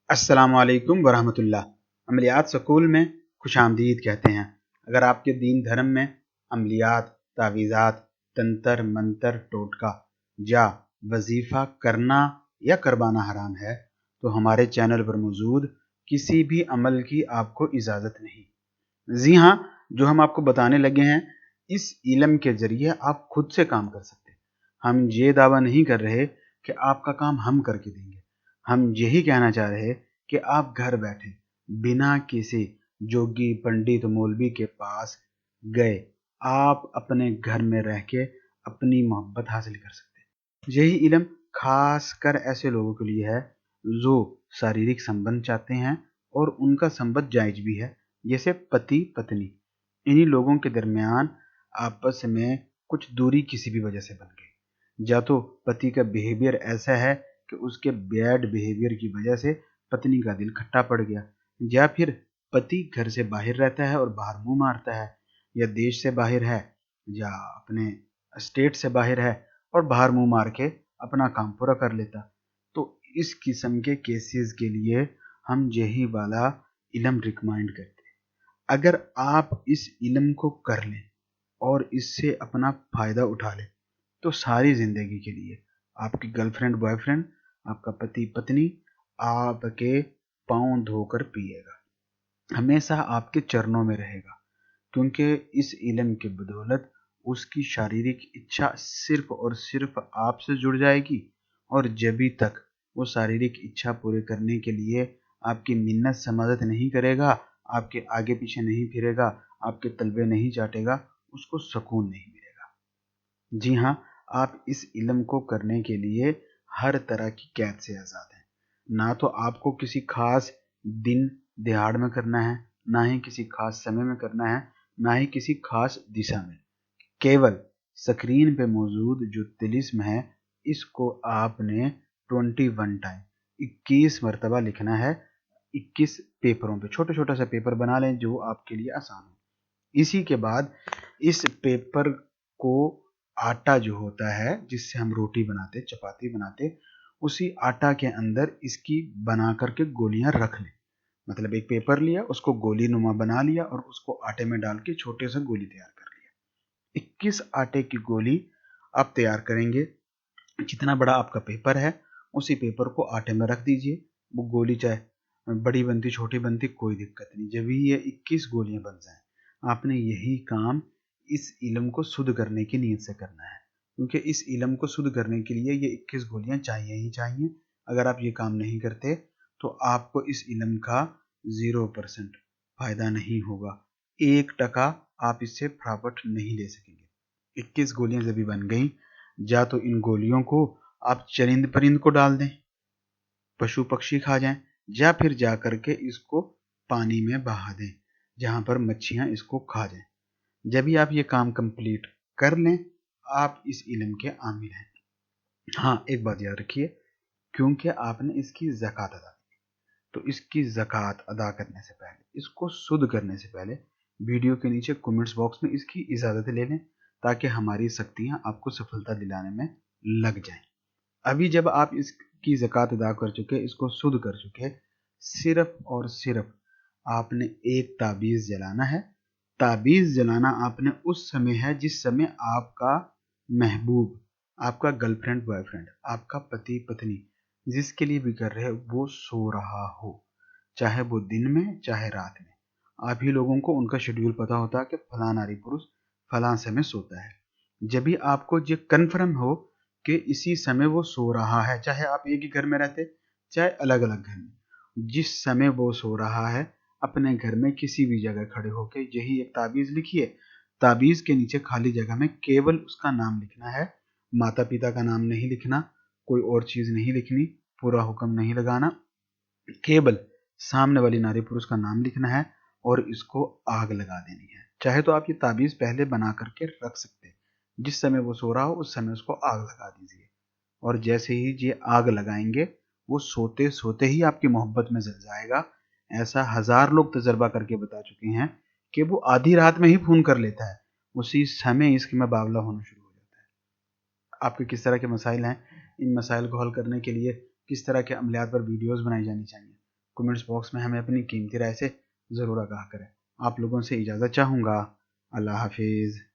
अस्सलाम वालेकुम वरहमतुल्लाह। अमलियात स्कूल में खुश आमदीद कहते हैं। अगर आपके दीन धर्म में अमलियात, तावीज़ात, तंत्र मंत्र, टोटका या वजीफ़ा करना या करवाना हराम है तो हमारे चैनल पर मौजूद किसी भी अमल की आपको इजाज़त नहीं। जी हाँ, जो हम आपको बताने लगे हैं इस इल्म के ज़रिए आप खुद से काम कर सकते हैं। हम ये दावा नहीं कर रहे कि आपका काम हम करके देंगे। हम यही कहना चाह रहे हैं कि आप घर बैठे बिना किसी जोगी, पंडित, मौलवी के पास गए आप अपने घर में रह के अपनी मोहब्बत हासिल कर सकते हैं। यही इल्म खास कर ऐसे लोगों के लिए है जो शारीरिक संबंध चाहते हैं और उनका संबंध जायज भी है, जैसे पति पत्नी। इन्हीं लोगों के दरमियान आपस में कुछ दूरी किसी भी वजह से बन गई। या तो पति का बिहेवियर ऐसा है कि उसके बैड बिहेवियर की वजह से पत्नी का दिल खट्टा पड़ गया, या फिर पति घर से बाहर रहता है और बाहर मुंह मारता है, या देश से बाहर है या अपने स्टेट से बाहर है और बाहर मुंह मार के अपना काम पूरा कर लेता। तो इस किस्म के केसेस के लिए हम यही वाला इल्म रिकमेंड करते हैं। अगर आप इस इल्म को कर लें और इससे अपना फ़ायदा उठा लें तो सारी ज़िंदगी के लिए आपकी गर्लफ्रेंड बॉयफ्रेंड, आपका पति पत्नी आपके पाँव धोकर पिएगा, हमेशा आपके चरणों में रहेगा, क्योंकि इस इल्म के बदौलत उसकी शारीरिक इच्छा सिर्फ और सिर्फ आपसे जुड़ जाएगी और जभी तक वो शारीरिक इच्छा पूरे करने के लिए आपकी मिन्नत समाजत नहीं करेगा, आपके आगे पीछे नहीं फिरेगा, आपके तलवे नहीं चाटेगा, उसको सुकून नहीं मिलेगा। जी हाँ, आप इस इल्म को करने के लिए हर तरह की कैद से आज़ाद हैं। ना तो आपको किसी खास दिन दिहाड़ में करना है, ना ही किसी खास समय में करना है, ना ही किसी खास दिशा में। केवल स्क्रीन पे मौजूद जो तिलिस्म है इसको आपने 21 टाइम 21 मरतबा लिखना है। 21 पेपरों पे छोटा छोटा सा पेपर बना लें जो आपके लिए आसान हो। इसी के बाद इस पेपर को आटा जो होता है जिससे हम रोटी बनाते, चपाती बनाते, उसी आटा के अंदर इसकी बना करके गोलियां रख लें। मतलब एक पेपर लिया, उसको गोली नुमा बना लिया और उसको आटे में डाल के छोटे से गोली तैयार कर लिया। 21 आटे की गोली आप तैयार करेंगे। जितना बड़ा आपका पेपर है उसी पेपर को आटे में रख दीजिए। वो गोली चाहे बड़ी बनती छोटी बनती कोई दिक्कत नहीं, जब भी ये 21 गोलियां बन जाएं आपने यही काम इस इल्म को शुद्ध करने की नीयत से करना है, क्योंकि इस इल्म को शुद्ध करने के लिए ये 21 गोलियां चाहिए ही चाहिए। अगर आप ये काम नहीं करते तो आपको इस इल्म का 0% फायदा नहीं होगा। 1% आप इससे प्रॉफिट नहीं ले सकेंगे। 21 गोलियां जब भी बन गई, या तो इन गोलियों को आप चरिंद परिंद को डाल दें, पशु पक्षी खा जाएं, या फिर जा करके इसको पानी में बहा दें जहां पर मच्छियां इसको खा जाएं। जब भी आप ये काम कंप्लीट कर लें आप इस इल्म के आमिल हैं। हाँ, एक बात याद रखिए, क्योंकि आपने इसकी ज़कात अदा की, तो इसकी ज़कात अदा करने से पहले, इसको शुद्ध करने से पहले वीडियो के नीचे कमेंट्स बॉक्स में इसकी इजाज़त ले लें ताकि हमारी शक्तियाँ आपको सफलता दिलाने में लग जाएं। अभी जब आप इसकी ज़कात अदा कर चुके, इसको शुद्ध कर चुके, सिर्फ और सिर्फ आपने एक ताबीज़ जलाना है। ताबीज़ जलाना आपने उस समय है जिस समय आपका महबूब, आपका गर्लफ्रेंड बॉयफ्रेंड, आपका पति पत्नी, जिसके लिए भी कर रहे हैं वो सो रहा हो, चाहे वो दिन में चाहे रात में। आप ही लोगों को उनका शेड्यूल पता होता है कि फलां नारी पुरुष फलां समय सोता है। जब भी आपको ये कन्फर्म हो कि इसी समय वो सो रहा है, चाहे आप एक ही घर में रहते चाहे अलग अलग घर में, जिस समय वो सो रहा है अपने घर में किसी भी जगह खड़े होकर यही एक ताबीज़ लिखिए। ताबीज़ के नीचे खाली जगह में केवल उसका नाम लिखना है, माता पिता का नाम नहीं लिखना, कोई और चीज़ नहीं लिखनी, पूरा हुक्म नहीं लगाना, केवल सामने वाली नारी पुरुष का नाम लिखना है और इसको आग लगा देनी है। चाहे तो आप ये ताबीज़ पहले बना करके रख सकते हैं, जिस समय वो सो रहा हो उस समय उसको आग लगा दीजिए, और जैसे ही ये आग लगाएंगे वो सोते सोते ही आपकी मोहब्बत में जल जाएगा। ऐसा 1000 लोग तजर्बा करके बता चुके हैं कि वो आधी रात में ही फ़ोन कर लेता है, उसी समय इश्क में बावला होना शुरू हो जाता है। आपके किस तरह के मसाइल हैं, इन मसाइल को हल करने के लिए किस तरह के अमलियात पर वीडियोस बनाई जानी चाहिए, کمنٹس باکس میں ہمیں اپنی قیمتی رائے سے ضرور آگاہ کریں۔ آپ لوگوں سے اجازت چاہوں گا۔ اللہ حافظ۔